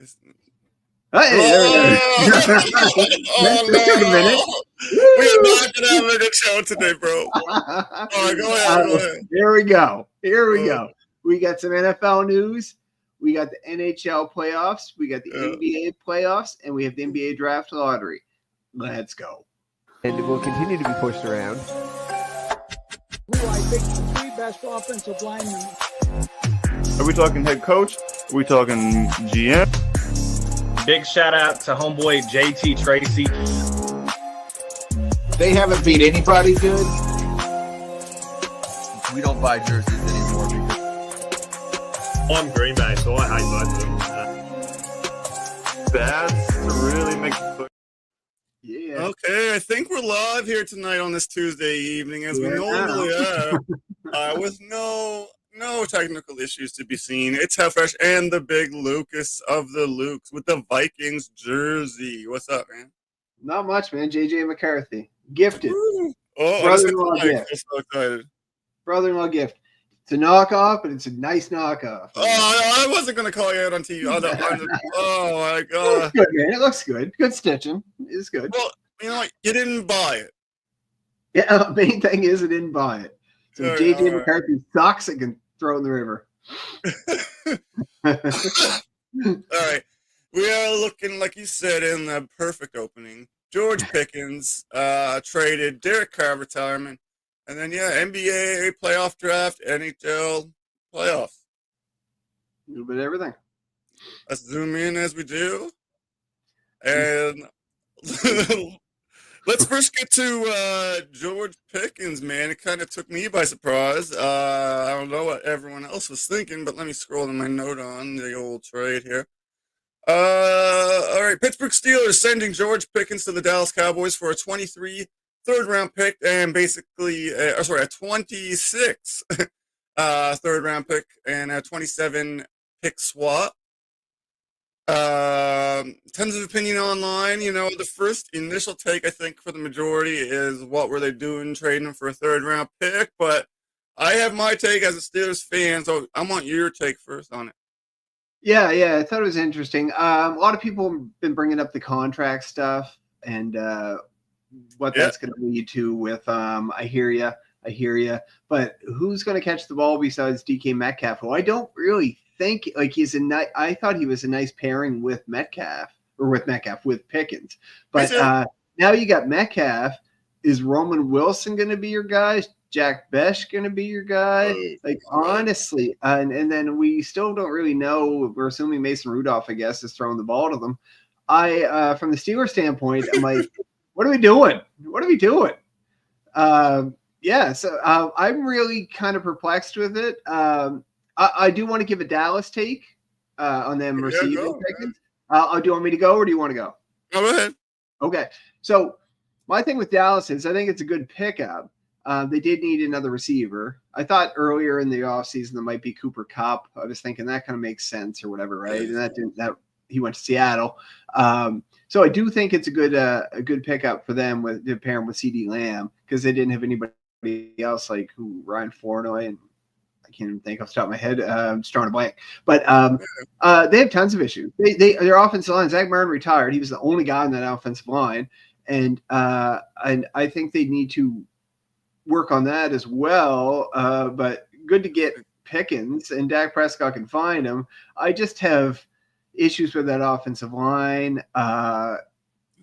Hey, there we go. That took a minute. We're not going to have a good show today, bro. All right, go ahead. Here we go. We got some NFL news. We got the NHL playoffs. We got the NBA playoffs. And we have the NBA draft lottery. Let's go. And it will continue to be pushed around. Who I think the three best offensive linemen. Are we talking head coach? Are we talking GM? Big shout out to homeboy JT Tracy. They haven't beat anybody good. We don't buy jerseys anymore. I'm Green Bay, so I hate both of them. Bad to really make. Yeah. Okay, I think we're live here tonight on this Tuesday evening, as we normally are, with no technical issues to be seen. It's How Fresh and the big Lucas of the Lukes with the Vikings jersey. What's up, man? Not much, man. JJ McCarthy. Gifted. Brother-in-law gift. I'm so excited. Brother-in-law gift. It's a knockoff, but it's a nice knockoff. Oh, I wasn't going to call you out on TV. Oh, my God. It looks good, man. It looks good. Good stitching. It's good. Well, you know what? You didn't buy it. Yeah, the main thing is I didn't buy it. So JJ McCarthy sucks and can throw in the river. All right. We are looking, like you said, in the perfect opening. George Pickens traded, Derek Carr retirement, and then, NBA playoff draft, NHL playoffs. A little bit of everything. Let's zoom in as we do. And let's first get to George Pickens, man. It kind of took me by surprise. I don't know what everyone else was thinking, but let me scroll to my note on the old trade here. All right, Pittsburgh Steelers sending George Pickens to the Dallas Cowboys for a 23 third-round pick and basically, a 26 third-round pick and a 27 pick swap. Tons of opinion online. You know, the first initial take, I think, for the majority is what were they doing trading him for a third-round pick? But I have my take as a Steelers fan, so I want your take first on it. Yeah, I thought it was interesting. A lot of people have been bringing up the contract stuff and what that's going to lead to with I hear you. But who's going to catch the ball besides DK Metcalf? Well, I don't really think he's I thought he was a nice pairing with with Pickens. But now you got Metcalf. Is Roman Wilson going to be your guy? Jack Besh going to be your guy? Honestly, and then we still don't really know. We're assuming Mason Rudolph, I guess, is throwing the ball to them. From the Steelers standpoint, I'm like, what are we doing? So I'm really kind of perplexed with it. I do want to give a Dallas take on them receiving Pickens. Do you want me to go or do you want to go? Go ahead. Okay. So my thing with Dallas is I think it's a good pickup. They did need another receiver. I thought earlier in the offseason there might be Cooper Kupp. I was thinking that kind of makes sense or whatever, right? And that he went to Seattle. So I do think it's a good pickup for them to pair him with CeeDee Lamb because they didn't have anybody else like Ryan Fournette, and I can't even think off the top of my head. I'm just drawing a blank. But they have tons of issues. Their offensive line, Zach Martin retired. He was the only guy on that offensive line. And I think they need to work on that as well. But good to get Pickens, and Dak Prescott can find him. I just have issues with that offensive line.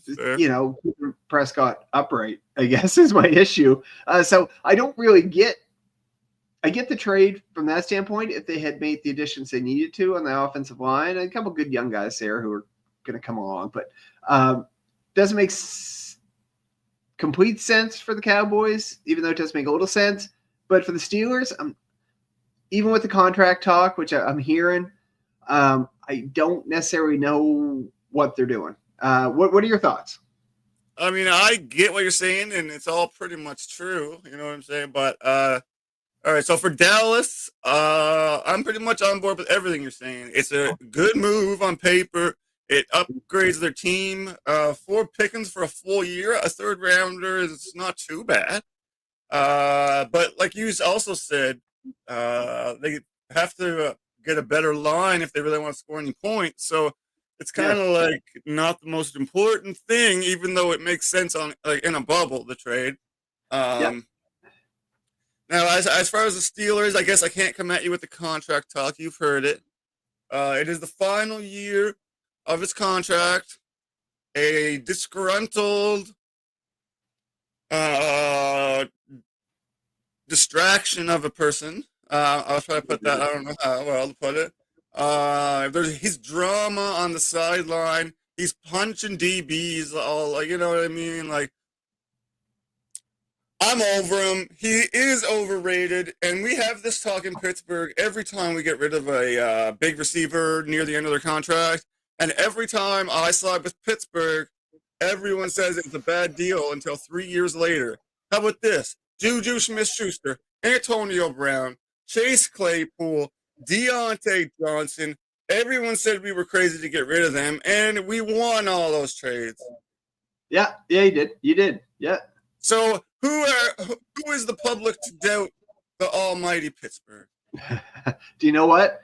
Keeping Prescott upright, I guess, is my issue. So I don't really get. I get the trade from that standpoint. If they had made the additions they needed to on the offensive line, and a couple good young guys there who are going to come along, but doesn't make complete sense for the Cowboys, even though it does make a little sense. But for the Steelers, even with the contract talk, which I'm hearing, I don't necessarily know what they're doing. What are your thoughts? I mean, I get what you're saying, and it's all pretty much true. You know what I'm saying? But all right, so for Dallas, I'm pretty much on board with everything you're saying. It's a good move on paper. It upgrades their team. For Pickens for a full year, a third rounder is not too bad. But like you also said, they have to get a better line if they really want to score any points. So It's kind of like not the most important thing, even though it makes sense on like in a bubble, the trade. Now, as far as the Steelers, I guess I can't come at you with the contract talk. You've heard it. It is the final year of his contract. A disgruntled distraction of a person. I'll try to put that. I don't know how well to put it. There's his drama on the sideline. He's punching DBs, all like, you know what I mean? Like, I'm over him. He is overrated, and we have this talk in Pittsburgh every time we get rid of a big receiver near the end of their contract. And every time I side with Pittsburgh, everyone says it's a bad deal until 3 years later. How about this? Juju Smith-Schuster, Antonio Brown, Chase Claypool, Deontay Johnson. Everyone said we were crazy to get rid of them, and we won all those trades. Yeah, you did. You did. Yeah. So who is the public to doubt the almighty Pittsburgh? Do you know what?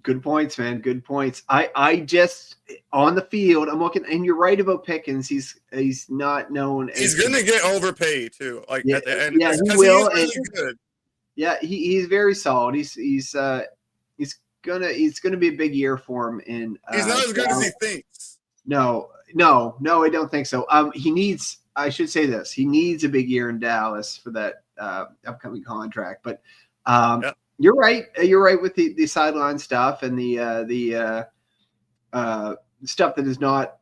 Good points, man. Good points. I just on the field, I'm looking, and you're right about Pickens. He's not known. He's gonna get overpaid too. Like at the end, yeah, he will. He's really good. Yeah, he's very solid. He's gonna be a big year for him. In he's not as good as he thinks. No, I don't think so. He needs. I should say this. He needs a big year in Dallas for that upcoming contract. But you're right. You're right with the sideline stuff and the stuff that is not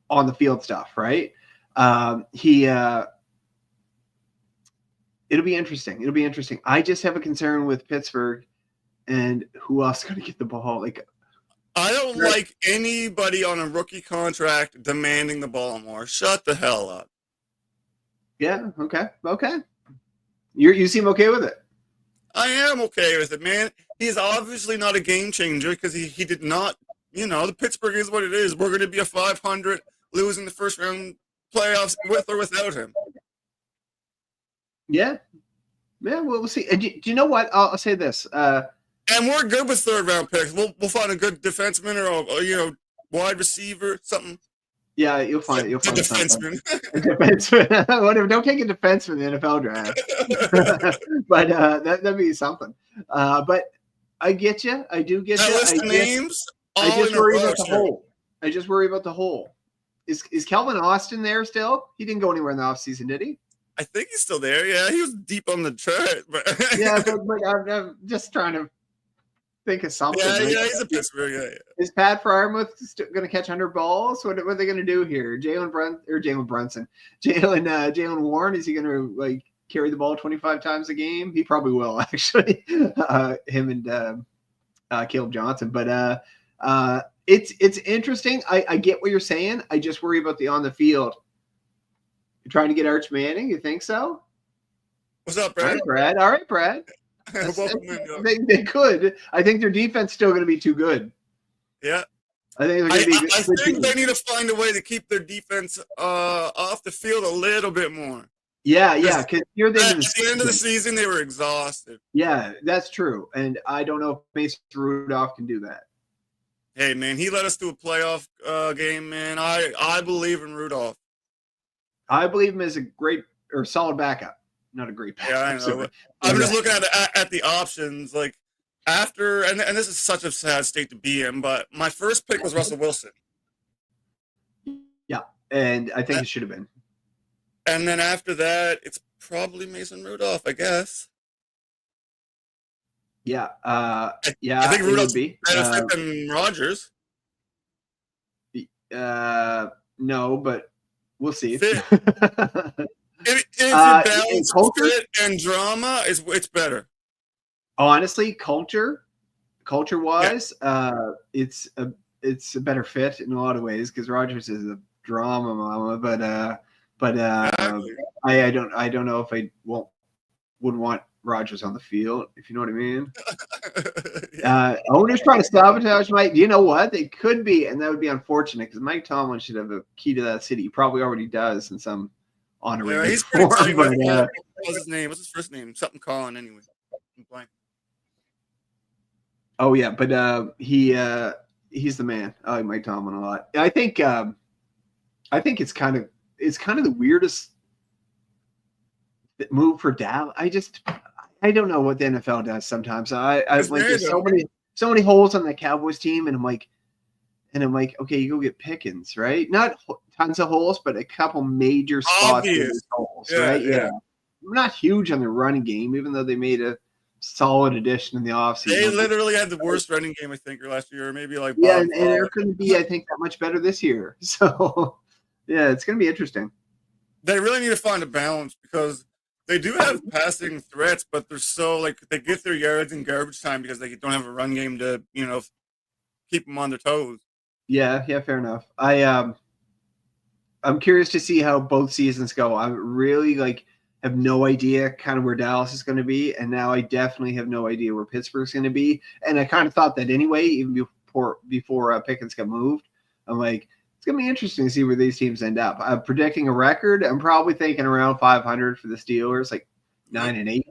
on the field stuff, right? It'll be interesting. It'll be interesting. I just have a concern with Pittsburgh and who else is going to get the ball. Like, I don't like anybody on a rookie contract demanding the ball more. Shut the hell up. Yeah. Okay. You seem okay with it. I am okay with it, man. He's obviously not a game changer because he did not. You know, the Pittsburgh is what it is. We're going to be a 500, losing the first round playoffs with or without him. Yeah. We'll see. And do you know what? I'll say this. And we're good with third round picks. We'll find a good defenseman or wide receiver, something. Yeah, you'll find a defenseman. A defenseman. Whatever. Don't take a defenseman in the NFL draft. But that'd be something. But I get you. I do get you. List names. I just worry about the hole. I just worry about the hole. Is Calvin Austin there still? He didn't go anywhere in the offseason, did he? I think he's still there. Yeah, he was deep on the chart. But yeah, but I'm just trying to think of something. Yeah, he's a Pittsburgh. Yeah. Is Pat Fryermuth going to catch 100 balls? What are they going to do here? Jalen Warren, is he going to carry the ball 25 times a game? He probably will, actually. Him and Caleb Johnson. But it's interesting. I get what you're saying. I just worry about the on the field. You're trying to get Arch Manning? You think so? What's up, Brad? All right, Brad. They could. I think their defense is still going to be too good. Yeah. I think they're going to be good. I think they need to find a way to keep their defense off the field a little bit more. Yeah, because at the end of the season, they were exhausted. Yeah, that's true. And I don't know if Mason Rudolph can do that. Hey, man, he led us to a playoff game, man. I believe in Rudolph. I believe him as a great or solid backup. Not a great backup. Yeah, I know. I'm just looking at the options. Like, after, and this is such a sad state to be in, but my first pick was Russell Wilson. Yeah, and I think it should have been. And then after that, it's probably Mason Rudolph, I guess. Yeah. I think Rudolph's better than Rodgers. No, but we'll see. If you balance fit and drama, it's better. Honestly, culture-wise, it's a better fit in a lot of ways because Rodgers is a drama mama, but I don't know if I wouldn't want Rodgers on the field, if you know what I mean. Owners trying to sabotage Mike. You know what? They could be, and that would be unfortunate because Mike Tomlin should have a key to that city. He probably already does in some honorary he's form. But, what's his name? What's his first name? Something Colin, anyway. I'm blank. Oh yeah, but he He's the man. I like Mike Tomlin a lot. I think it's kind of the weirdest move for Dallas. I don't know what the NFL does sometimes. I like there's so many holes on the Cowboys team, and I'm like, okay, you go get Pickens, right? Not tons of holes, but a couple major spots where there's holes, right? Yeah. I'm not huge on the running game, even though they made a solid addition in the offseason. They literally had the worst running game, I think, last year, or maybe like and they're going to be, I think, that much better this year. So, yeah, it's going to be interesting. They really need to find a balance because they do have passing threats, but they're so like they get their yards in garbage time because they don't have a run game to keep them on their toes. Yeah, fair enough. I'm curious to see how both seasons go. I really have no idea kind of where Dallas is going to be, and now I definitely have no idea where Pittsburgh's going to be. And I kind of thought that anyway, even before Pickens got moved. I'm like, it's going to be interesting to see where these teams end up. I'm predicting a record. I'm probably thinking around 500 for the Steelers, like 9-8.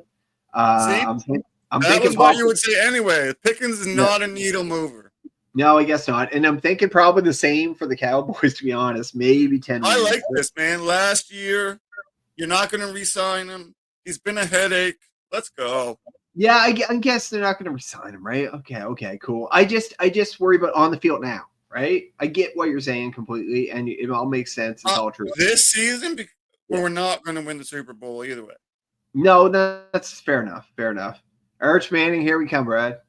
I'm thinking what you would say anyway. Pickens is not a needle mover. No, I guess not. And I'm thinking probably the same for the Cowboys, to be honest. Maybe 10 I like this, man. Last year, you're not going to re-sign him. He's been a headache. Let's go. Yeah, I guess they're not going to re-sign him, right? Okay, cool. I just worry about on the field now, right? I get what you're saying completely, and it all makes sense. It's all true. This season, we're not going to win the Super Bowl either way. No, that's fair enough. Fair enough. Arch Manning, here we come, Brad.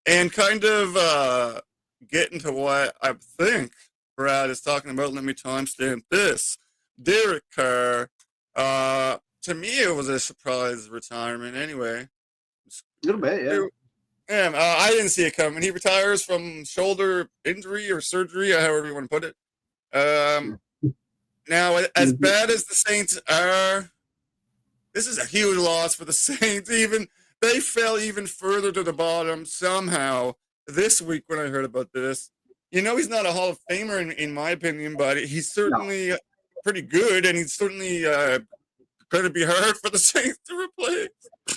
And kind of getting to what I think Brad is talking about, let me timestamp this. Derek Carr, to me, it was a surprise retirement anyway. A little bit, yeah. Yeah, I didn't see it coming. He retires from shoulder injury or surgery, however you want to put it. Now, as bad as the Saints are, this is a huge loss for the Saints. They fell even further to the bottom somehow this week when I heard about this. He's not a Hall of Famer in my opinion, but he's certainly pretty good, and he's certainly going to be hard for the Saints to replace.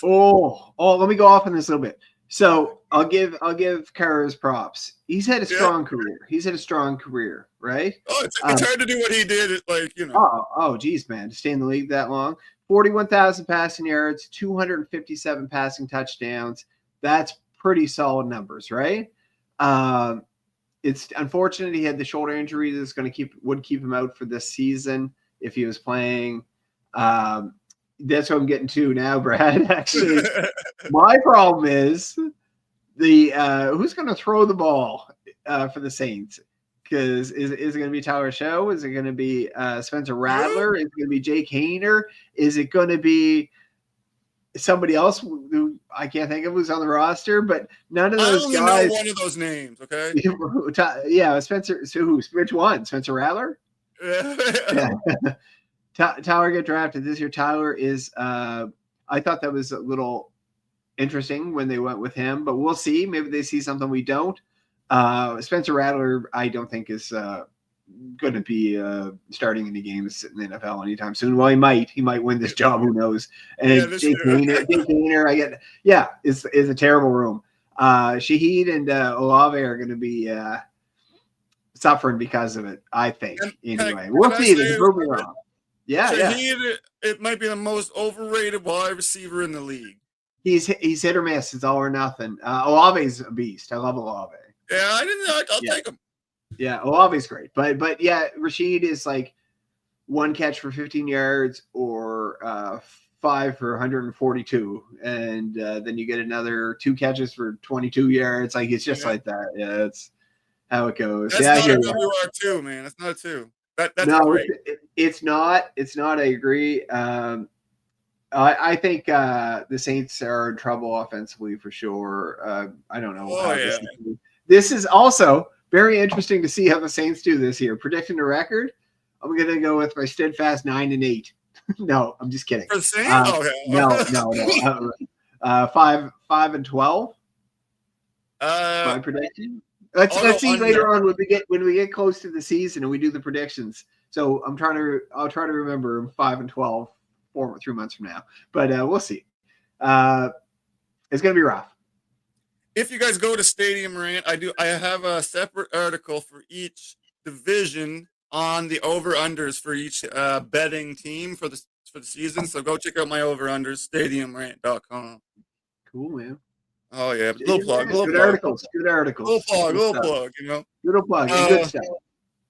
Oh, let me go off on this a little bit. So I'll give Carr his props. He's had a strong career. Right? Oh, it's hard to do what he did. Oh, geez, man, to stay in the league that long. 41,000 passing yards, 257 passing touchdowns. That's pretty solid numbers, right? It's unfortunate he had the shoulder injury that's would keep him out for this season if he was playing. That's what I'm getting to now, Brad. Actually, my problem is who's going to throw the ball for the Saints. Because is it going to be Tyler Show? Is it going to be Spencer Rattler? Is it going to be Jake Hayner? Is it going to be somebody else who I can't think of who's on the roster? But none of those guys. I only know one of those names, okay? Yeah, Spencer. So who? Which one? Spencer Rattler? Yeah. Tyler get drafted this year. Tyler is. I thought that was a little interesting when they went with him, but we'll see. Maybe they see something we don't. Spencer Rattler, I don't think is going to be starting any games in the NFL anytime soon. Well, he might win this job. Who knows? And Jake Hayner, is a terrible room. Shahid and Olave are going to be suffering because of it. I think. Anyway, we'll see. Prove me wrong. Yeah, Shahid, it might be the most overrated wide receiver in the league. He's hit or miss. It's all or nothing. Olave's a beast. I love Olave. Yeah, I'll take him. Yeah, Olave's great. But yeah, Rashid is like one catch for 15 yards or 5 for 142. And then you get another 2 catches for 22 yards. Like, it's just like that. Yeah, that's how it goes. That's not a WR2, man. That's not a 2. That's no, great. It's not. It's not. I agree. I think the Saints are in trouble offensively for sure. I don't know. This is also very interesting to see how the Saints do this year. Predicting the record, I'm going to go with my steadfast 9-8. No, I'm just kidding. For the Saints? No. 5-12. My prediction. Let's see later on when we get close to the season and we do the predictions. So I'll try to remember 5-12 3 months from now. But we'll see. It's going to be rough. if you guys go to Stadium Rant, I have a separate article for each division on the over-unders for each betting team for the season. So go check out my over-unders, stadiumrant.com. Cool, man. Oh, yeah. Little plug. Good articles. Little plug, you know. Little plug. Good stuff.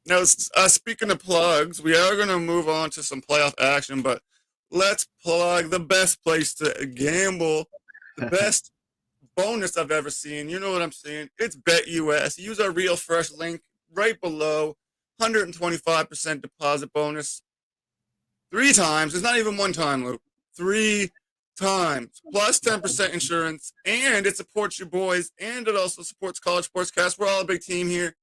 Now, speaking of plugs, we are going to move on to some playoff action, but let's plug the best place to gamble, the best bonus I've ever seen. You know what I'm saying? It's BetUS. Use our Real Fresh link right below. 125% deposit bonus. 3 times. It's not even 1 time, Luke. 3 times. Plus 10% insurance. And it supports your boys. And it also supports College Sportscast. We're all a big team here.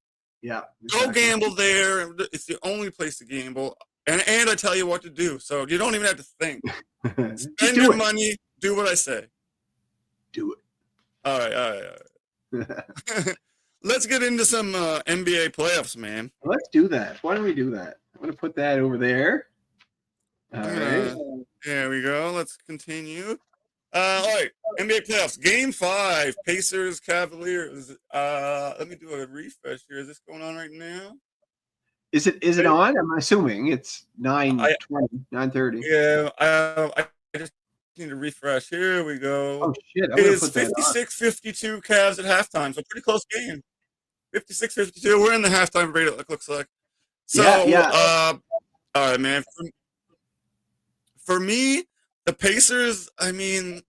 Yeah. Go gamble there. It's the only place to gamble. And I tell you what to do. So you don't even have to think. Spend your money. Do what I say. Do it. All right. Let's get into some NBA playoffs, man. Let's do that. Why don't we do that? I'm going to put that over there. All right. There we go. Let's continue. All right. NBA playoffs. Game 5. Pacers, Cavaliers. Let me do a refresh here. Is this going on right now? Is it on? I'm assuming it's 9:20, 9:30. Yeah. I just need to refresh. Here we go. Oh, shit. It is 56-52 Cavs at halftime. So pretty close game. 56-52. We're in the halftime break, it looks like. So, all right, man. For me, the Pacers, I mean,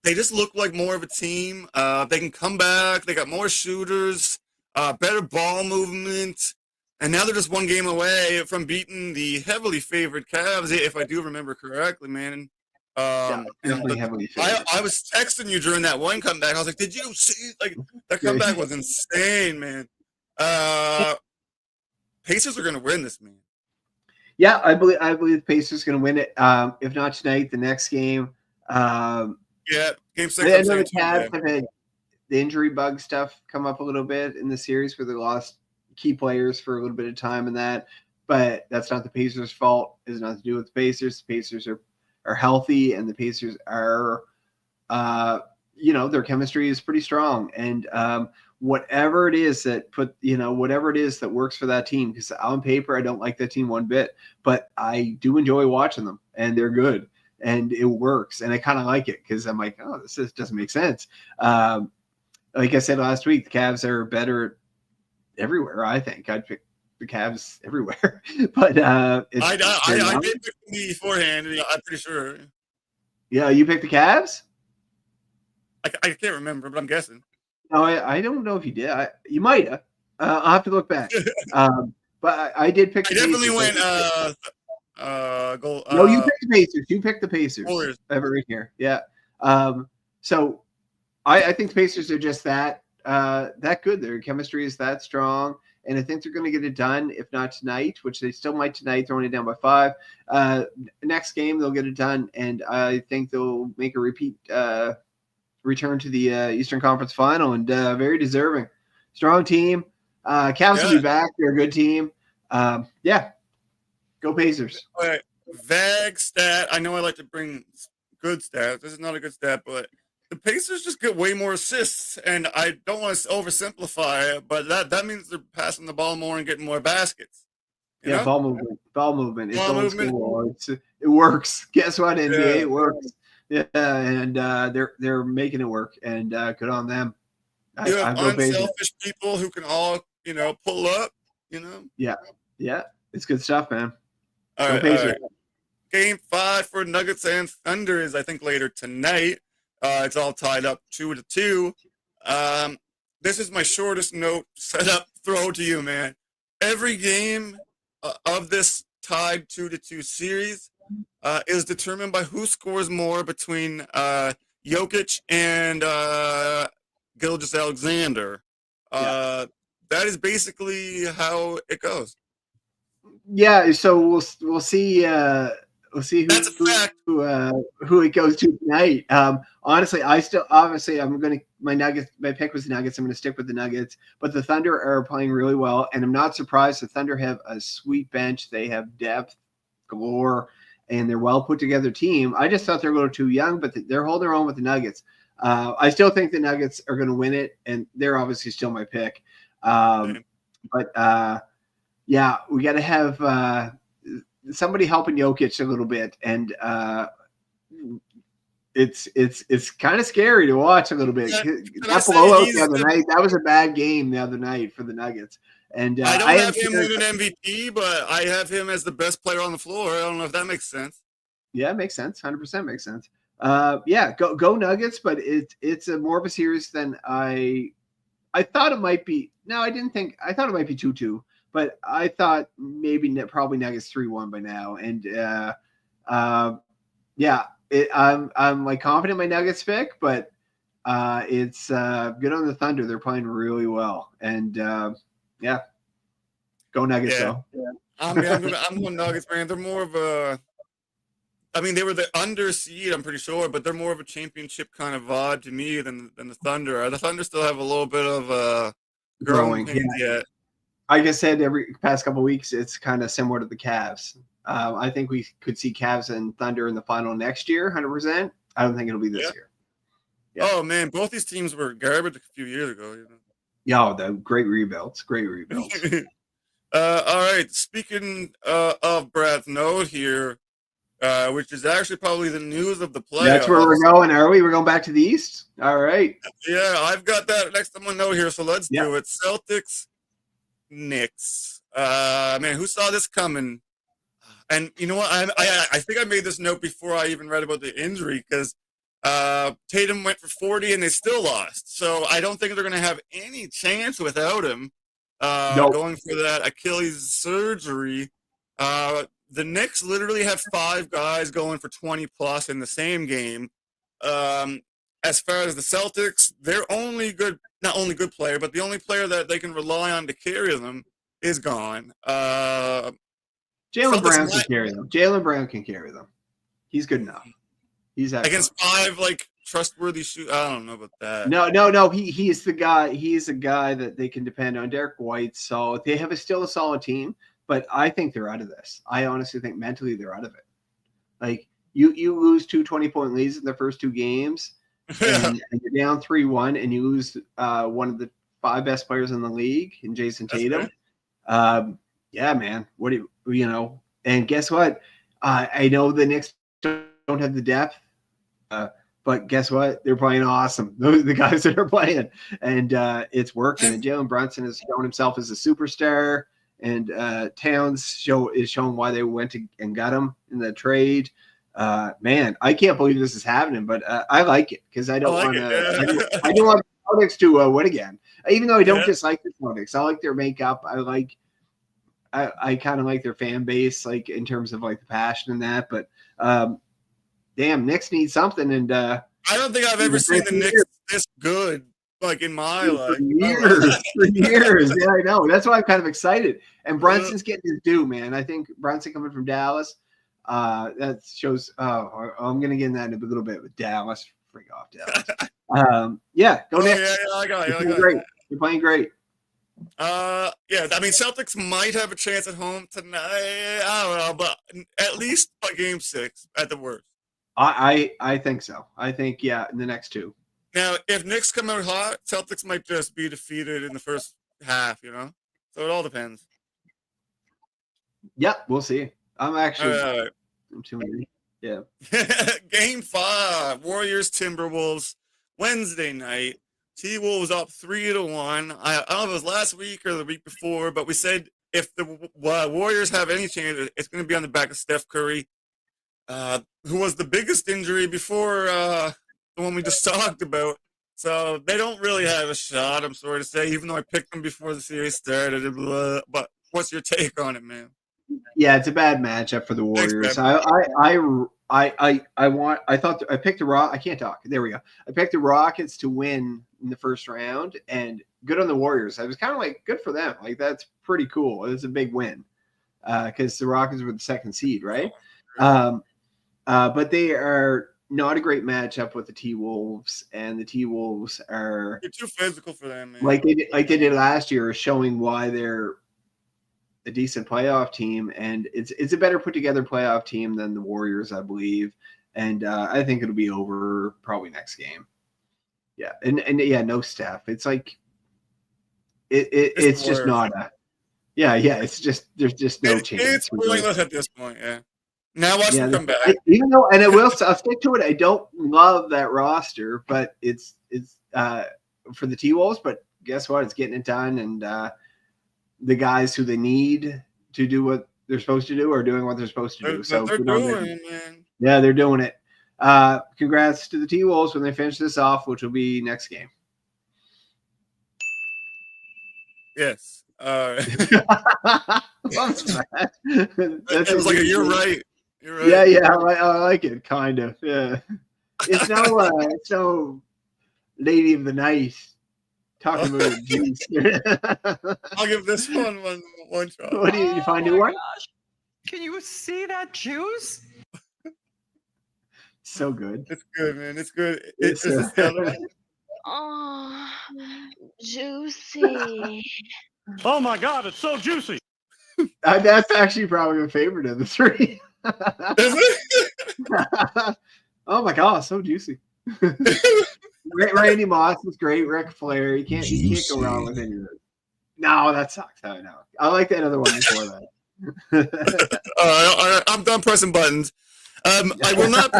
they just look like more of a team. They can come back. They got more shooters, better ball movement. And now they're just 1 game away from beating the heavily favored Cavs, if I do remember correctly, man. Definitely heavily favored. I was texting you during that one comeback. I was like, did you see? Like, that comeback was insane, man. Pacers are going to win this, man. Yeah, I believe the Pacers going to win it. If not tonight, the next game. Yeah, game 6. I know the Cavs have had the injury bug stuff come up a little bit in the series where they lost key players for a little bit of time in that. But that's not the Pacers' fault. It has nothing to do with the Pacers. The Pacers are healthy, and the Pacers are, their chemistry is pretty strong. And whatever it is that works for that team, because on paper, I don't like that team one bit, but I do enjoy watching them, and they're good, and it works. And I kind of like it because I'm like, oh, this doesn't make sense. Like I said last week, the Cavs are better everywhere. I think I'd pick the Cavs everywhere, but I did pick them beforehand. I'm pretty sure. Yeah, you picked the Cavs. I can't remember, but I'm guessing. No, I don't know if you did. You might have. I'll have to look back. But I did pick. I definitely went. No, you picked the Pacers. You picked the Pacers. Warriors. I have it right here. Yeah. So I think the Pacers are just that good. Their chemistry is that strong. And I think they're going to get it done, if not tonight, which they still might tonight, throwing it down by 5. Next game, they'll get it done. And I think they'll make a return to the Eastern Conference Final, and very deserving. Strong team. Cavs will be back. They're a good team. Go Pacers. All right. Vague stat. I know I like to bring good stats. This is not a good stat, but the Pacers just get way more assists, and I don't want to oversimplify it, but that means they're passing the ball more and getting more baskets. You know? Ball movement. It works. Guess what, NBA? It works. Yeah, and they're making it work, and good on them. You have unselfish people who can all pull up. Yeah, it's good stuff, man. All right. Game 5 for Nuggets and Thunder is, I think, later tonight. It's all tied up 2-2. This is my shortest note setup throw to you, man. Every game of this tied 2-2 series is determined by who scores more between Jokic and Gilgeous-Alexander. That is basically how it goes. Yeah, so we'll see. We'll see who it goes to tonight. Honestly, my pick was the Nuggets. I'm going to stick with the Nuggets, but the Thunder are playing really well, and I'm not surprised. The Thunder have a sweet bench. They have depth galore, and they're well put together team. I just thought they were a little too young, but they're holding their own with the Nuggets. I still think the Nuggets are going to win it, and they're obviously still my pick. But yeah, we got to have somebody helping Jokic a little bit, and it's kind of scary to watch a little bit. That blowout the other night, that was a bad game the other night for the Nuggets. And I don't have him win an MVP, but I have him as the best player on the floor. I don't know if that makes sense. Yeah, it makes sense. 100% makes sense. Yeah, go Nuggets, but it's a more of a series than I thought it might be. No, I didn't think. I thought it might be 2-2, but I thought probably Nuggets 3-1 by now. And yeah, I'm like confident in my Nuggets pick, but it's good on the Thunder. They're playing really well, and yeah, go Nuggets though. Yeah. I'm going Nuggets, man. They're more of a. I mean, they were the under seed, I'm pretty sure, but they're more of a championship kind of vibe to me than the Thunder. The Thunder still have a little bit of growing pains yet. Like I said, every past couple of weeks, it's kind of similar to the Cavs. I think we could see Cavs and Thunder in the final next year, 100%. I don't think it'll be this year. Yeah. Oh, man, both these teams were garbage a few years ago. Yeah, the great rebuilds. Great rebuilds. All right, speaking of Brad's note here, which is actually probably the news of the playoffs. That's where we're going, are we? We're going back to the East? All right. Yeah, I've got that next on my note here, so let's do it. Celtics, Knicks. Man, who saw this coming? And you know what? I think I made this note before I even read about the injury because Tatum went for 40 and they still lost. So I don't think they're going to have any chance without him going for that Achilles surgery. The Knicks literally have 5 guys going for 20-plus in the same game. As far as the Celtics, their not only good player, but the only player that they can rely on to carry them is gone. Jaylen Brown can carry them. Jaylen Brown can carry them. He's good enough. He's against 5 trustworthy shooters. I don't know about that. No. He's the guy. He's a guy that they can depend on. Derek White's solid. They have still a solid team. But I think they're out of this. I honestly think mentally they're out of it. Like you lose 2 20-point leads in the first 2 games, and you're down 3-1, and you lose one of the 5 best players in the league in Jason Tatum. Yeah, man. What do you know? And guess what? I know the Knicks don't have the depth, but guess what? They're playing awesome. Those are the guys that are playing, and it's working. And Jalen Brunson has shown himself as a superstar. And Towns is showing why they went and got him in the trade. Man, I can't believe this is happening, but I like it because I don't want to. I don't want the Celtics to win again. Even though I don't dislike the Celtics, I like their makeup. I kind of like their fan base, like in terms of like the passion and that. But damn, Knicks need something. And I don't think I've ever seen the Knicks this good. Like in my life. For years. Yeah, I know. That's why I'm kind of excited. And Brunson's getting his due, man. I think Brunson coming from Dallas, that shows I'm gonna get in that in a little bit with Dallas. Freak off Dallas. Yeah, go Knicks. Yeah, I got it. Great. You're playing great. Yeah, I mean Celtics might have a chance at home tonight. I don't know, but at least by game 6 at the worst. I think so. I think in the next 2. Now, if Knicks come out hot, Celtics might just be defeated in the first half, So it all depends. Yep, we'll see. I'm actually I'm too many. Yeah. Game 5, Warriors Timberwolves, Wednesday night. T-Wolves up 3-1. I don't know if it was last week or the week before, but we said if the Warriors have any chance, it's going to be on the back of Steph Curry, who was the biggest injury before the one we just talked about. So they don't really have a shot, I'm sorry to say, even though I picked them before the series started. But what's your take on it, man? Yeah, it's a bad matchup for the Warriors. I picked the Rock. I can't talk. There we go. I picked the Rockets to win in the first round, and good on the Warriors. I was kind of like, good for them. Like that's pretty cool. It was a big win because the Rockets were the 2nd seed, right? But they are not a great matchup with the T-Wolves, and the T-Wolves are too physical for them, man. Like they did last year, showing why they're a decent playoff team, and it's a better put together playoff team than the Warriors, I believe. And I think it'll be over probably next game. Yeah, and yeah, no Steph. It's like it's just not a. Yeah, it's just there's just no chance. It's pointless at this point. Yeah. Now watch them come back. Even though, and I'll stick to it. I don't love that roster, but it's for the T-Wolves. But guess what? It's getting it done, and the guys who they need to do what they're supposed to do are doing what they're supposed to do. So they're doing it, man. Yeah, they're doing it. Congrats to the T-Wolves when they finish this off, which will be next game. Yes. That's It was like you're right. You're right. Yeah. I like it, kind of. Yeah. It's no Lady of the Night talking about juice. I'll give this one shot. What do you find new one? Gosh. Can you see that juice? So good. It's good, man. It's good. It's, It's the other one. Oh, juicy. Oh my God, it's so juicy. That's actually probably my favorite of the three. Is it? Oh my God, so juicy. Randy Moss was great. Ric Flair. You can't go wrong with any of it. No, that sucks. I know. I like that other one before that. I'm done pressing buttons. I will not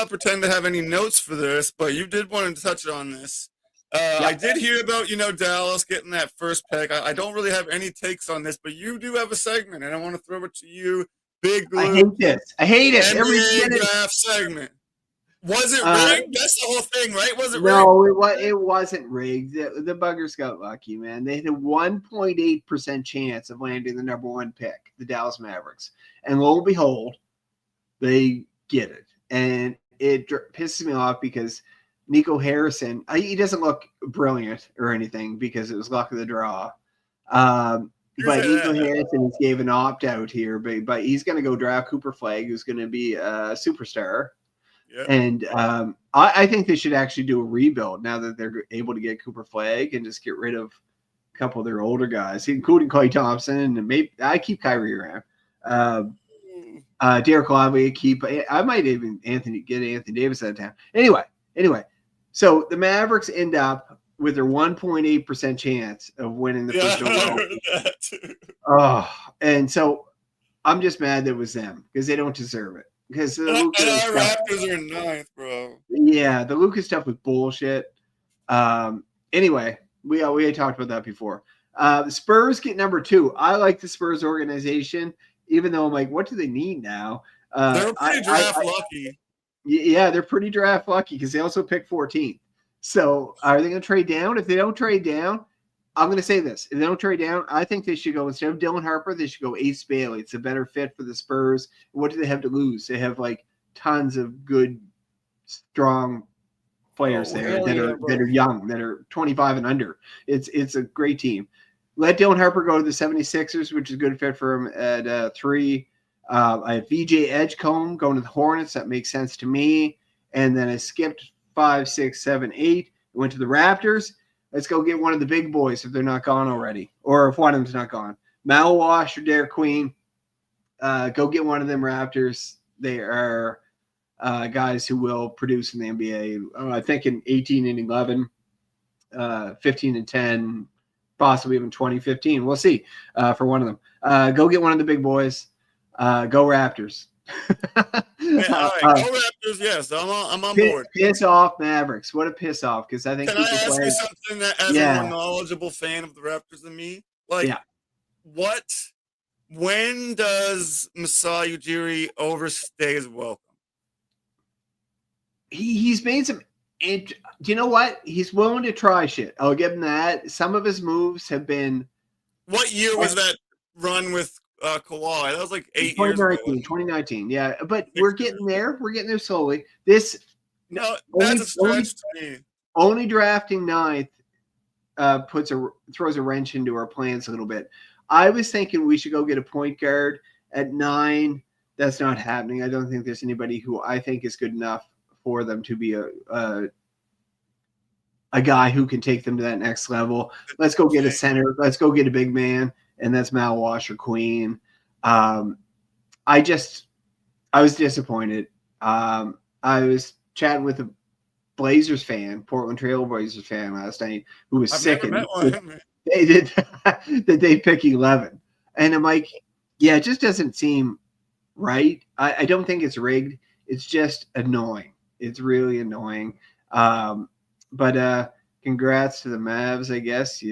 pretend to have any notes for this, but you did want to touch on this. I did hear about, Dallas getting that first pick. I don't really have any takes on this, but you do have a segment, and I want to throw it to you. Big Blue. I hate this. I hate it. Every NBA draft segment. Was it rigged? That's the whole thing, right? Was it rigged? No, it wasn't rigged. The Buggers got lucky, man. They had a 1.8% chance of landing the number one pick, the Dallas Mavericks. And lo and behold, they get it. And it pisses me off because Nico Harrison, he doesn't look brilliant or anything because it was luck of the draw. But Nico Harrison has gave an opt-out here, but he's going to go draft Cooper Flagg, who's going to be a superstar. Yeah. And I think they should actually do a rebuild now that they're able to get Cooper Flagg and just get rid of a couple of their older guys, including Klay Thompson, and maybe I keep Kyrie around. Derek Lively, I might even get Anthony Davis out of town. Anyway, so the Mavericks end up with their 1.8% chance of winning the first overall. And so I'm just mad that it was them because they don't deserve it. Because the Raptors are ninth, bro. Yeah, the Lucas stuff was bullshit. Anyway, we had talked about that before. The Spurs get number 2. I like the Spurs organization, even though I'm like, what do they need now? They're pretty draft lucky. Yeah, they're pretty draft lucky because they also picked 14th. So are they going to trade down? If they don't trade down, I'm going to say this. If they don't trade down, I think they should go, instead of Dylan Harper, they should go Ace Bailey. It's a better fit for the Spurs. What do they have to lose? They have like tons of good, strong players that are young, that are 25 and under. It's a great team. Let Dylan Harper go to the 76ers, which is a good fit for him at 3. I have VJ Edgecombe going to the Hornets. That makes sense to me. And then I skipped 5, 6, 7, 8. Went to the Raptors. Let's go get one of the big boys if they're not gone already, or if one of them's not gone. Mal Wash or Derek Queen. Go get one of them Raptors. They are guys who will produce in the NBA. I think in 18 and 11, 15 and 10, possibly even 2015. We'll see for one of them. Go get one of the big boys. Go Raptors. All right, go Raptors. Yes, I'm on board. Piss off Mavericks. What a piss off, because I think. Can I ask you something that, as a more knowledgeable fan of the Raptors than me, when does Masai Ujiri overstay his welcome? He's made some. Do you know what? He's willing to try shit. I'll give him that. Some of his moves have been. What year was that run with Kawhi? That was like 8 years ago. 2019. Yeah, but we're getting there. We're getting there slowly. That's a stretch to me. Only drafting 9th throws a wrench into our plans a little bit. I was thinking we should go get a point guard at 9. That's not happening. I don't think there's anybody who I think is good enough for them to be a guy who can take them to that next level. Let's go get a center. Let's go get a big man, and that's Mal Wash or Queen. I was disappointed. I was chatting with Blazers fan, Portland Trail Blazers fan last night, who was I've sick. never met one. They did that they pick 11. And I'm like, yeah, it just doesn't seem right. I don't think it's rigged. It's just annoying. It's really annoying. But congrats to the Mavs, I guess.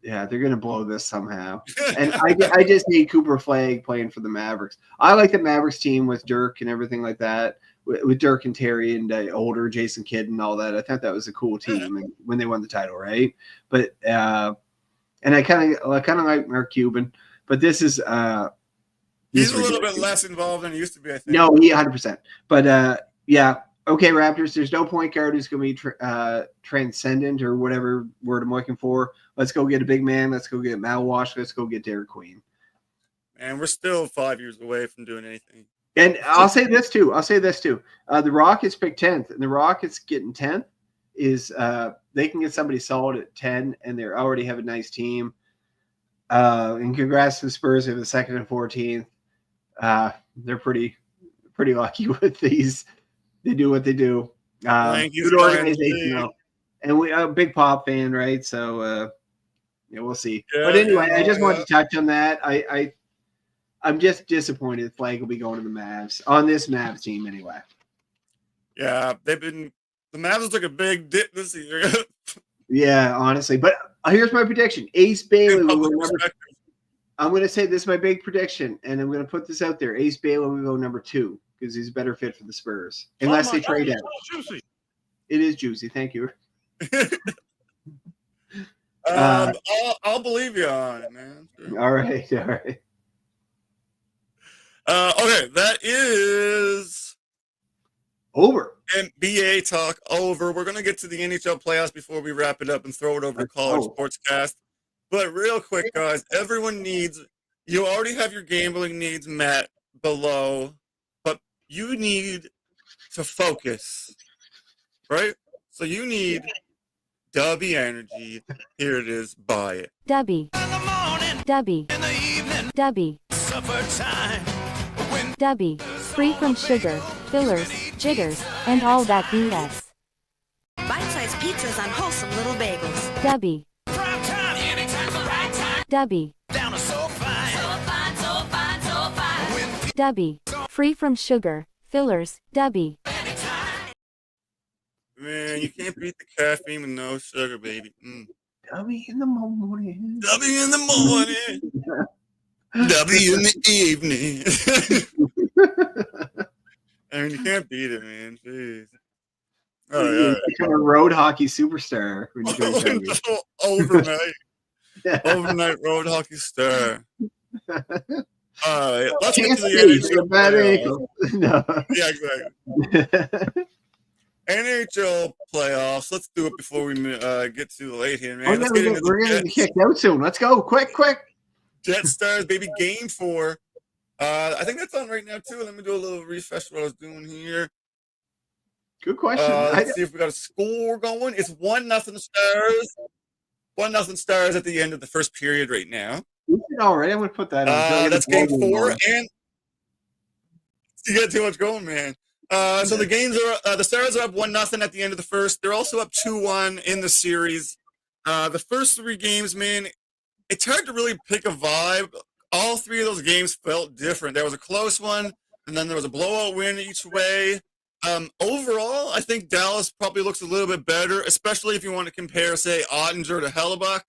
Yeah, they're going to blow this somehow. And I just need Cooper Flagg playing for the Mavericks. I like the Mavericks team with Dirk and everything like that, with Dirk and Terry and older Jason Kidd and all that. I thought that was a cool team when they won the title, right? But and I kind of like Mark Cuban, but this is he's a little bit less involved than he used to be, I think. No, he 100%. But yeah. Okay, Raptors, there's no point guard who's going to be transcendent or whatever word I'm looking for. Let's go get a big man. Let's go get Mal Walsh. Let's go get Derek Queen. And we're still 5 years away from doing anything. And I'll say this too. The Rockets picked 10th, and the Rockets getting 10th is they can get somebody solid at 10, and they already have a nice team. And congrats to the Spurs. They have the 2nd and 14th. They're pretty lucky with these. They do what they do. Good organization, though. And we a big Pop fan, right? So we'll see. Yeah, but anyway, I just wanted to touch on that. I'm just disappointed Flagg will be going to the Mavs on this Mavs team anyway. Yeah, the Mavs took a big dip this year. Yeah, honestly. But here's my prediction: Ace Bailey will go number. I'm going to say this is my big prediction, and I'm going to put this out there: Ace Bailey will go number 2. Because he's a better fit for the Spurs, unless they trade him. Juicy. It is juicy. Thank you. I'll believe you on it, man. Sure. All right. Okay, that is over. NBA talk over. We're gonna get to the NHL playoffs before we wrap it up and throw it over to College Sportscast. But real quick, guys, everyone needs. You already have your gambling needs met below. You need to focus, right? So you need Dubby Energy. Here it is. Buy it. Dubby. In the morning. Dubby. In the evening. Dubby. Supper time. Dubby. Free from sugar, fillers, jitters, and all that BS. Bite-sized pizzas on wholesome little bagels. Dubby. Prime time. Anytime's the right time. Dubby. Down to so fine. So fine, so fine, so fine. Dubby. Free from sugar, fillers, Dubby. Man, you can't beat the caffeine with no sugar, baby. Dubby in the morning. Dubby in the morning. Dubby in the evening. I mean, you can't beat it, man. Jeez. All right, all right. Become a road hockey superstar when you drink Dubby. Overnight road hockey star. All right, let's get to the NHL. No. Yeah, exactly. NHL playoffs. Let's do it before we get too late here, man. We're going to get kicked out soon. Let's go. Quick. Jet Stars, baby. Game 4. I think that's on right now, too. Let me do a little refresh of what I was doing here. Good question. Let's see if we got a score going. It's 1-0 Stars. 1-0 Stars at the end of the first period right now. All right, I'm going to put that on. That's game 4, and you got too much going, man. So the games are the Stars are up 1-0 at the end of the first. They're also up 2-1 in the series. The first 3 games, man, it's hard to really pick a vibe. All 3 of those games felt different. There was a close one, and then there was a blowout win each way. Overall, I think Dallas probably looks a little bit better, especially if you want to compare, say, Ottinger to Hellebuck.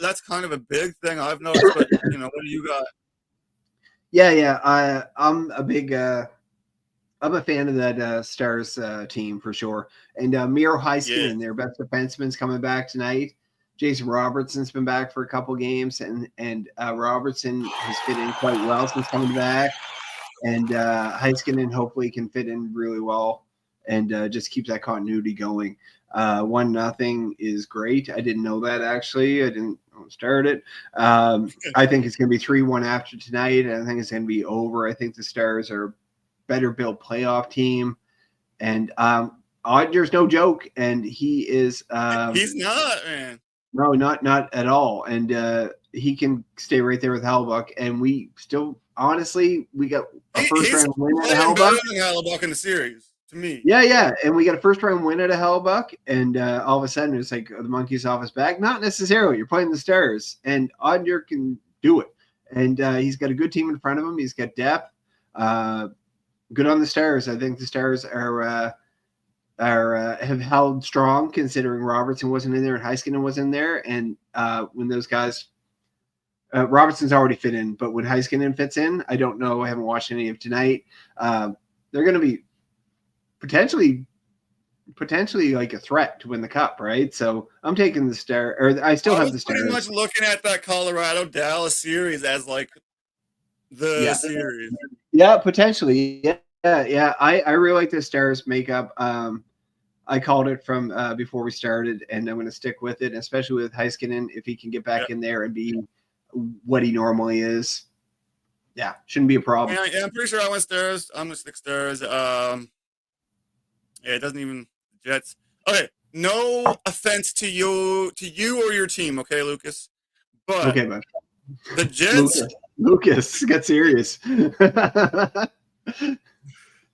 That's kind of a big thing I've noticed, but, what do you got? Yeah. I'm a big I'm a fan of that Stars team for sure. And Miro Heiskanen, their best defenseman's coming back tonight. Jason Robertson's been back for a couple games, and Robertson has fit in quite well since coming back. And Heiskanen hopefully can fit in really well and just keep that continuity going. 1-0 is great. I didn't know that, actually. I didn't start it. I think it's going to be 3-1 after tonight. I think it's going to be over. I think the Stars are a better built playoff team. And Ottinger's no joke, and he is he's not, man. No, not at all. And he can stay right there with Hellebuck. And we still, honestly, we got a first round win at Hellebuck. Hellebuck in the series. to me. Yeah, and we got a first-round win at a Hellbuck, and all of a sudden it's like the monkey's off his back. Not necessarily. You're playing the Stars, and Odger can do it. And he's got a good team in front of him. He's got depth. Good on the Stars. I think the Stars are have held strong considering Robertson wasn't in there and Heiskanen was in there. And when those guys, Robertson's already fit in, but when Heiskanen fits in, I don't know. I haven't watched any of tonight. They're going to be potentially like a threat to win the cup, right? So I'm taking the Star, or I still have the Stars. Pretty much looking at that Colorado Dallas series as like the series. Yeah, potentially. Yeah. I really like the Stars makeup. I called it from before we started, and I'm going to stick with it, especially with Heiskanen. If he can get back in there and be what he normally is, shouldn't be a problem. Yeah, I'm pretty sure I went Stars. I'm going to stick Stars. It doesn't even Jets. Okay, no offense to you or your team, okay, Lucas? But okay, man. The Jets. Lucas, get serious.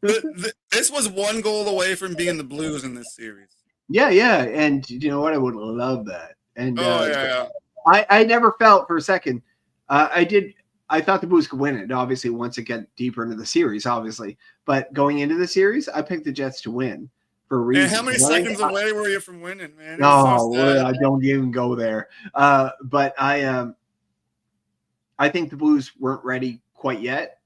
This was one goal away from being the Blues in this series. Yeah, and you know what? I would love that. And I never felt for a second. I thought the Blues could win it. Obviously, once it got deeper into the series, obviously. But going into the series, I picked the Jets to win for a reason. And how many seconds away were you from winning, man? No, I don't even go there. But I think the Blues weren't ready quite yet,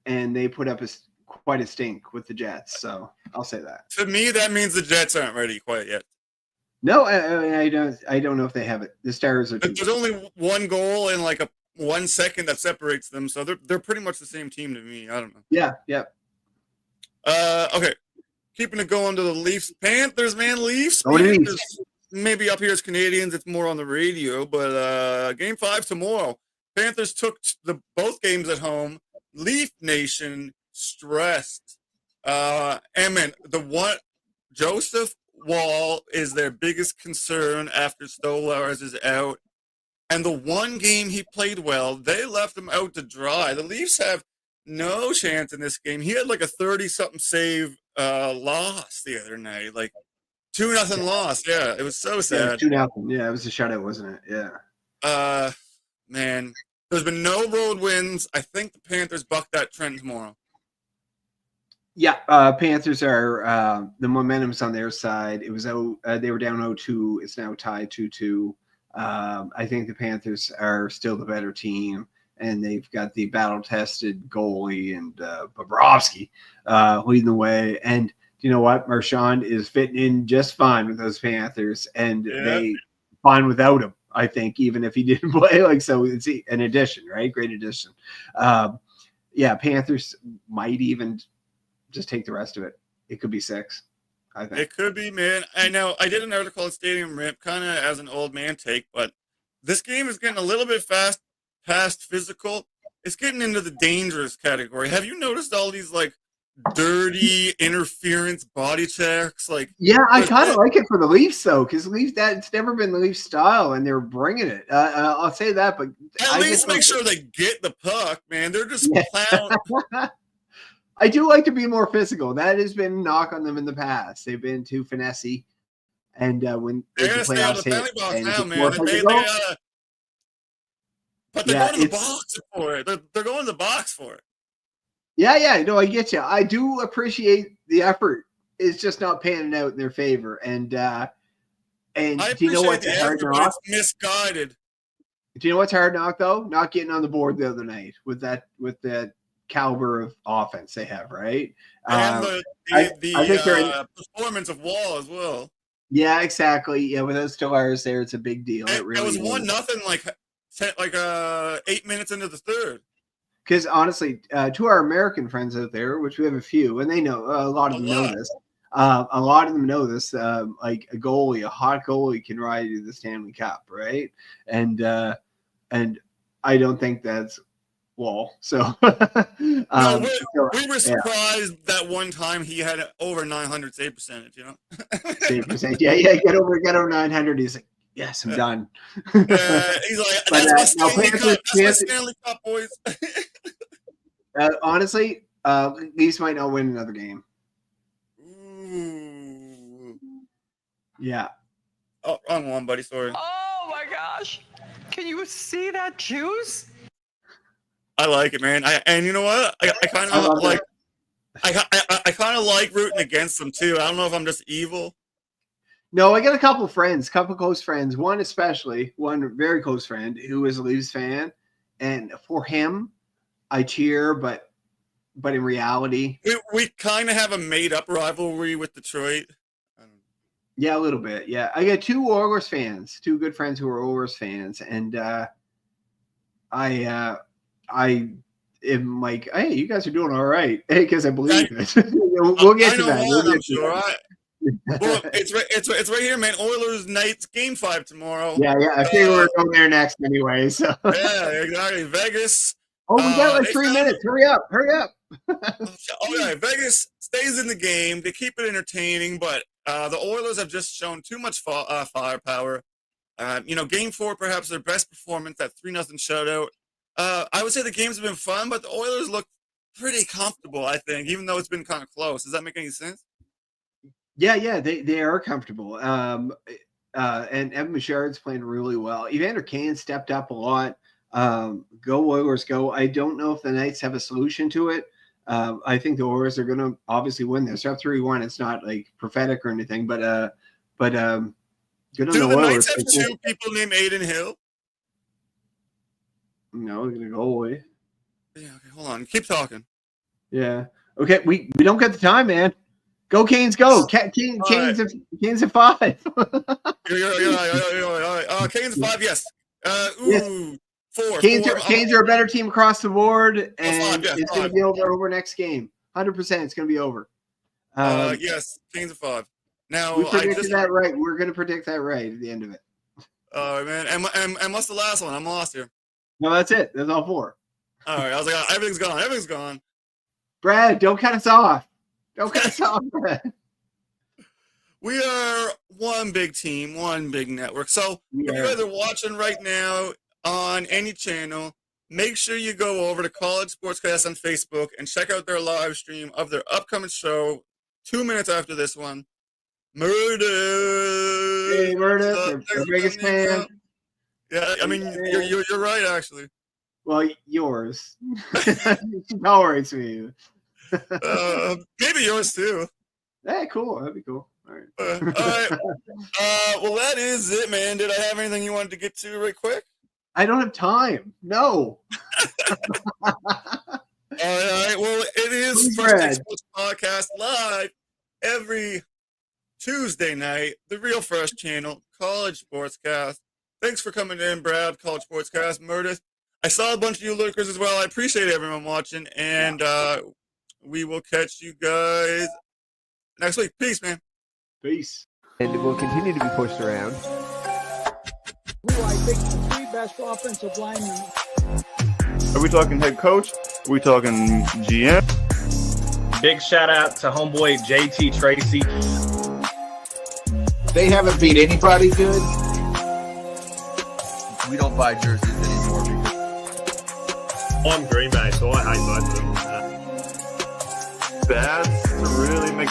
and they put up quite a stink with the Jets. So I'll say that. To me, that means the Jets aren't ready quite yet. No, I don't know if they have it. The Stars are. There's only one goal in like 1 second that separates them, so they're pretty much the same team to me. I don't know. Yeah. Okay, keeping it going to the Leafs, Panthers, man. Leafs. Maybe up here as Canadians, it's more on the radio, but Game 5 tomorrow. Panthers took both games at home. Leaf Nation stressed. Man, Joseph Wall is their biggest concern after Stolarz is out. And the one game he played well, they left him out to dry. The Leafs have no chance in this game. He had like a 30-something save loss the other night, like 2-0 loss. Yeah, it was so sad. 2-0. Yeah, it was a shutout, wasn't it? Yeah. Man, there's been no road wins. I think the Panthers buck that trend tomorrow. Yeah, Panthers are the momentum's on their side. It was they were down 0-2. It's now tied 2-2. I think the Panthers are still the better team, and they've got the battle-tested goalie and Bobrovsky leading the way. And you know what? Marchand is fitting in just fine with those Panthers, and they fine without him. I think even if he didn't play, like, so it's an addition, right? Great addition. Panthers might even just take the rest of it. It could be 6. I think. It could be, man. I know. I did an article at Stadium Rip, kind of as an old man take, but this game is getting a little bit past physical. It's getting into the dangerous category. Have you noticed all these like dirty interference body checks? Like, yeah, I kind of like it for the Leafs though, because it's never been the Leafs style, and they're bringing it. I'll say that, but at least make sure they get the puck, man. They're just plowing. I do like to be more physical. That has been a knock on them in the past. They've been too finessey, and when they're going to stay out of the penalty box now, man. But they're going to the box for it. They're going to the box for it. Yeah. No, I get you. I do appreciate the effort. It's just not panning out in their favor. And do you know what's a hard knock? It's misguided. Do you know what's hard knock though? Not getting on the board the other night with that caliber of offense they have, right? And the performance of Wall as well. Yeah, exactly. Yeah, with those Stolarz there, it's a big deal. It really was 1-0 like 8 minutes into the third. Because honestly, to our American friends out there, which we have a few, and they know a lot of them know this. A lot of them know this. Like a hot goalie can ride to the Stanley Cup, right? And I don't think that's Wall. So we were surprised that one time he had over 900 save percentage, you know. Save percentage. Yeah, get over 900. He's like, yes, I'm done. He's like, that's my Stanley Cup, boys. Honestly, Leafs might not win another game. Ooh. Yeah. Oh, wrong one, buddy. Sorry. Oh my gosh. Can you see that juice? I like it, man. And you know what? I kind I of love like. I kind of like rooting against them too. I don't know if I'm just evil. No, I got a couple friends, couple close friends. One especially, one very close friend who is a Leafs fan, and for him, I cheer, but in reality, We kind of have a made up rivalry with Detroit. yeah, a little bit. Yeah, I got two Oilers fans, two good friends who are Oilers fans, and I am like, hey, you guys are doing all right, hey, because I believe it. We'll get to that. We'll get to that. Well, it's right here, man. Oilers Knights Game 5 tomorrow. Yeah. I figure we're going there next anyway. So yeah, exactly. Vegas. Oh, we got like 3 minutes. Hurry up. Oh yeah, Vegas stays in the game. They keep it entertaining, but the Oilers have just shown too much firepower. Game 4, perhaps their best performance, that 3-0 shutout. I would say the games have been fun, but the Oilers look pretty comfortable, I think, even though it's been kind of close. Does that make any sense? Yeah, they are comfortable. And Evan Bouchard's playing really well. Evander Kane stepped up a lot. Go Oilers, go. I don't know if the Knights have a solution to it. I think the Oilers are going to obviously win this. They're up 3-1. It's not like prophetic or anything, but good on Do the the Oilers. Knights have two people named Aiden Hill? No, we're going to go away. Yeah, okay, hold on. Keep talking. Yeah. Okay, we don't get the time, man. Go Canes, go! Canes at 5. You're right. Canes 5, yes. Yes. 4. Canes are a better team across the board, and 5, it's going to be over next game. 100%, it's going to be over. Yes, Canes at 5. Now we predicted that right. We're going to predict that right at the end of it. Man, and what's the last one? I'm lost here. No, that's it. That's all 4. All right, I was like, everything's gone. Everything's gone. Brad, don't cut us off. Don't cut us off, Brad. We are one big team, one big network. So if you're either watching right now on any channel, make sure you go over to College Sportscast on Facebook and check out their live stream of their upcoming show 2 minutes after this one. Meredith. Hey, Meredith, our biggest fan. Yeah, I mean, you're right, actually. Well, yours. She tolerates me. Maybe yours too. Hey, cool. That'd be cool. All right. All right. Well, that is it, man. Did I have anything you wanted to get to right quick? I don't have time. No. All right. Well, it is First Take Sports Podcast live every Tuesday night. The Real Fresh channel, College Sportscast. Thanks for coming in, Brad. College Sportscast, Meredith. I saw a bunch of you lurkers as well. I appreciate everyone watching, and we will catch you guys next week. Peace, man. Peace. And it will continue to be pushed around. Who I think the 3 best offensive linemen. Are we talking head coach? Are we talking GM? Big shout out to homeboy JT Tracy. They haven't beat anybody good. We don't buy jerseys anymore. I'm Green Bay, so I hate both of them. Bad to really make